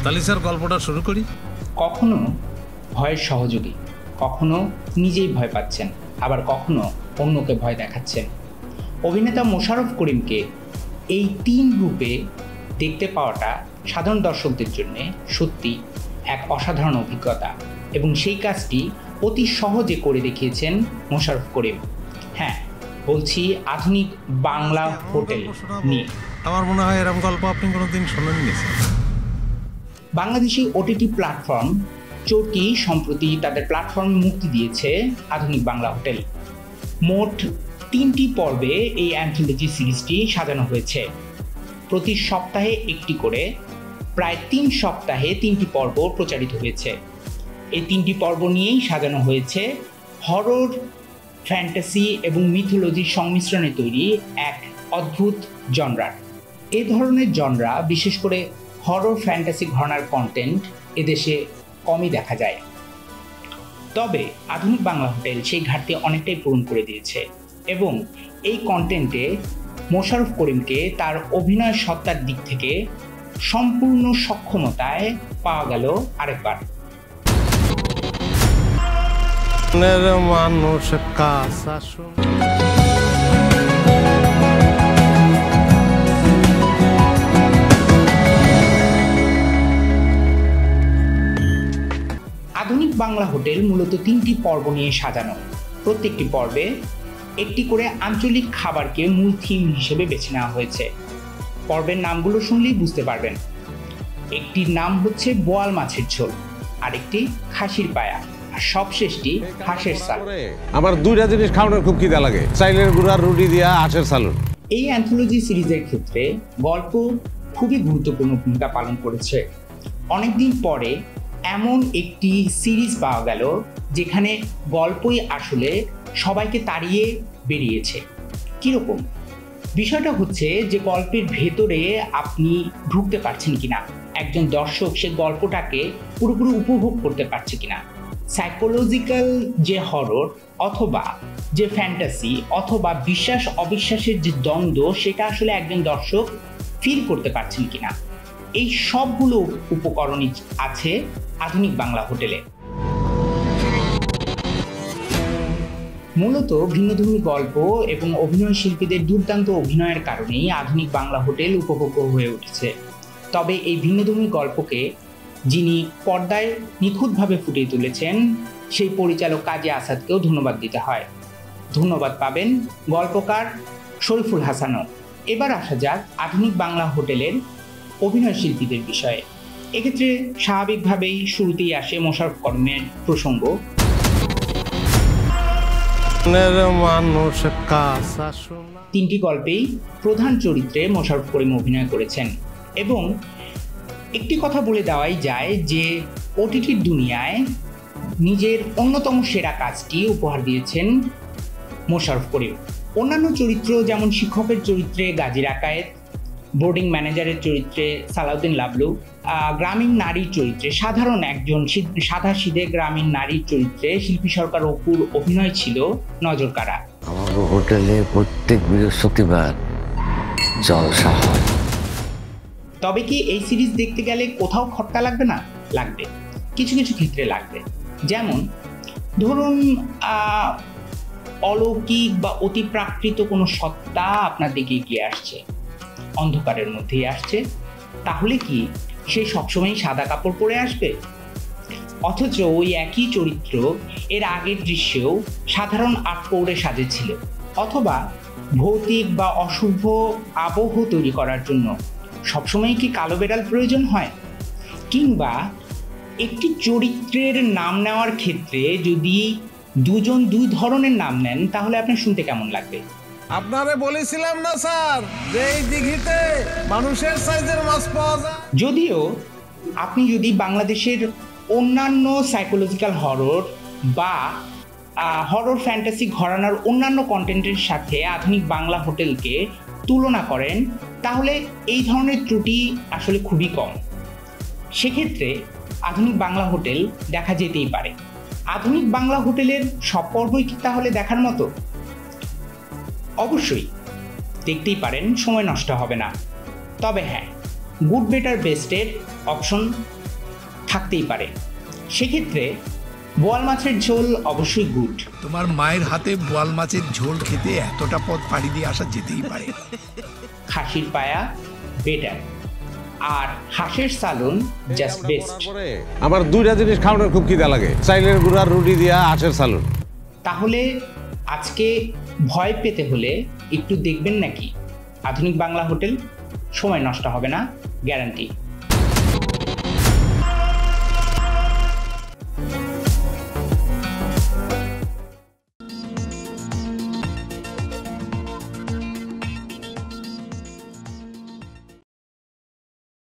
তাহলে স্যার গল্পটা শুরু করি। কখনো ভয়ের সহযোগী, কখনো নিজেই ভয় পাচ্ছেন, আবার কখনো অন্যকে ভয় দেখাচ্ছেন। অভিনেতা মোশাররফ করিমকে এই তিন রূপে দেখতে পাওয়াটা সাধারণ দর্শকদের জন্য সত্যি এক অসাধারণ অভিজ্ঞতা, এবং সেই কাজটি অতি সহজে করে দেখিয়েছেন মোশাররফ করিম। হ্যাঁ, বলছি আধুনিক বাংলা হোটেল নিয়ে। আমার মনে হয় এরকম গল্প আপনি কোনোদিন শোনেননি। বাংলাদেশি ওটিটি প্ল্যাটফর্ম চরকি সম্প্রতি তাদের প্ল্যাটফর্মে মুক্তি দিয়েছে আধুনিক বাংলা হোটেল। মোট 3টি পর্বে এই অ্যান্থোলজি সিরিজটি সাজানো হয়েছে। প্রতি সপ্তাহে একটি করে প্রায় 3 সপ্তাহে 3টি পর্ব প্রচারিত হয়েছে। এই 3টি পর্ব নিয়েই সাজানো হয়েছে হরর, ফ্যান্টাসি এবং মিথোলজির সংমিশ্রণে তৈরি এক অদ্ভুত জনরার। এ ধরনের জনরা, বিশেষ করে হরর ফ্যান্টাসি ঘরানার কন্টেন্ট এদেশে কমই দেখা যায়। তবে আধুনিক বাংলা হোটেল সেই ঘাটতি অনেকটাই পূরণ করে দিয়েছে, এবং এই কন্টেন্টে মোশাররফ করিমকে তার অভিনয় সত্তার দিক থেকে সম্পূর্ণ সক্ষমতায় পাওয়া গেল আরেকবার। মানুষ আধুনিক বাংলা হোটেল মূলত 3টি পর্ব নিয়ে সাজানো। প্রত্যেকটি পর্বে একটি করে আঞ্চলিক খাবারকে মূল থিম হিসেবে বেছে নেওয়া হয়েছে। পর্বের নামগুলো শুনলেই বুঝতে পারবেন। একটির নাম হচ্ছে বোয়াল মাছের ঝোল, আরেকটি খাসির পায়া, আর সবশেষটি হাঁসের সাল। আমার দুইটা জিনিস খাওয়ানোর খুব খিদা লাগে, চাইলের গুঁড়ার রুটি দিয়া হাঁসের সালুন। এই অ্যান্থোলজি সিরিজের ক্ষেত্রে গল্প খুবই গুরুত্বপূর্ণ ভূমিকা পালন করেছে। অনেকদিন পরে এমন একটি সিরিজ পাওয়া গেল যেখানে গল্পই আসলে সবাইকে তাড়িয়ে বেরিয়েছে। কীরকম? বিষয়টা হচ্ছে যে গল্পের ভেতরে আপনি ঢুকতে পারছেন কিনা, একজন দর্শক সে গল্পটাকে পুরোপুরি উপভোগ করতে পারছে কিনা। সাইকোলজিক্যাল যে হরর অথবা যে ফ্যান্টাসি অথবা বিশ্বাস অবিশ্বাসের যে দ্বন্দ্ব, সেটা আসলে একজন দর্শক ফিল করতে পারছেন কিনা, এই সবগুলো উপকরণই আছে আধুনিক বাংলা হোটেলে। মূলত ভিন্নধর্মী গল্প এবং অভিনয় শিল্পীদের দুর্দান্ত অভিনয়ের কারণেই আধুনিক বাংলা হোটেল উপভোগ্য হয়ে উঠেছে। তবে এই ভিন্নধর্মী গল্পকে যিনি পর্দায় নিখুঁতভাবে ফুটিয়ে তুলেছেন, সেই পরিচালক কাজী আসাদকেও ধন্যবাদ দিতে হয়। ধন্যবাদ পাবেন গল্পকার শরীফুল হাসানও। এবার আসা যাক আধুনিক বাংলা হোটেলের অভিনয় শিল্পীদের বিষয়ে। এক্ষেত্রে স্বাভাবিকভাবেই শুরুতেই আসে মোশাররফ করিমের প্রসঙ্গ। তিনটি গল্পেই প্রধান চরিত্রে মোশাররফ করিম অভিনয় করেছেন, এবং একটি কথা বলে দেওয়াই যায় যে ওটিটির দুনিয়ায় নিজের অন্যতম সেরা কাজটি উপহার দিয়েছেন মোশাররফ করিম। অন্যান্য চরিত্র যেমন শিক্ষকের চরিত্রে গাজী রাকায়েত, বোর্ডিং ম্যানেজারের চরিত্রে সালাউদ্দিন লাবলু, গ্রামীণ নারীর চরিত্রে সাধারণ একজন সাধাসিধে গ্রামীণ নারীর চরিত্রে শিল্পী সরকার অপুর অভিনয় ছিল নজর কাড়া। আমাদের হোটেলে প্রত্যেক বৃহস্পতিবার জলসা হয়। তবে কি এই সিরিজ দেখতে গেলে কোথাও খটকা লাগবে না? লাগবে, কিছু কিছু ক্ষেত্রে লাগবে। যেমন ধরুন অলৌকিক বা অতিপ্রাকৃত কোনো সত্তা আপনার দিকে এগিয়ে আসছে, অন্ধকারের মধ্যেই আসছে, তাহলে কি সে সবসময় সাদা কাপড় পরে আসবে? অথচ ওই একই চরিত্র এর আগের দৃশ্যেও সাধারণ আটপৌরে সাজেছিল। অথবা ভৌতিক বা অশুভ আবহ তৈরি করার জন্য সবসময় কি কালো বেড়াল প্রয়োজন হয়? কিংবা একটি চরিত্রের নাম নেওয়ার ক্ষেত্রে যদি দুজন দুই ধরনের নাম নেন, তাহলে আপনার শুনতে কেমন লাগবে? আপনারে বলেছিলাম না স্যার যে এই দিঘিতে মানুষের সাইজের মাছ পাওয়া যায়। যদিও আপনি যদি বাংলাদেশের অন্যান্য সাইকোলজিক্যাল হরর বা হরর ফ্যান্টাসি ঘরানার অন্যান্য কন্টেন্টের সাথে আধুনিক বাংলা হোটেলকে তুলনা করেন, তাহলে এই ধরনের ত্রুটি আসলে খুবই কম। সেক্ষেত্রে আধুনিক বাংলা হোটেল দেখা যেতেই পারে। আধুনিক বাংলা হোটেলের সব পর্বই কি তাহলে দেখার মতো? অবশ্যই দেখতেই পারেন, সময় নষ্ট হবে না। তবে হ্যাঁ, গুড বেটার বেস্টের অপশন থাকতেই পারে। সেক্ষেত্রে বোয়াল মাছের ঝোল অবশ্যই গুড। তোমার মায়ের হাতে বোয়াল মাছের ঝোল খেতে এতটা পথ পাড়ি দিয়ে আসা যেতেই পারে। খাসির পায়া বেটার, আর হাঁসের সালুন জাস্ট বেস্ট। আমার দুইটা জিনিস খাওয়ানোর খুব খিদা লাগে, চাইলের গুঁড়ার রুটি দিয়া আঁশের সালুন। তাহলে আজকে ভয় পেতে হলে একটু দেখবেন নাকি আধুনিক বাংলা হোটেল, সময় নষ্ট হবে না, গ্যারান্টি।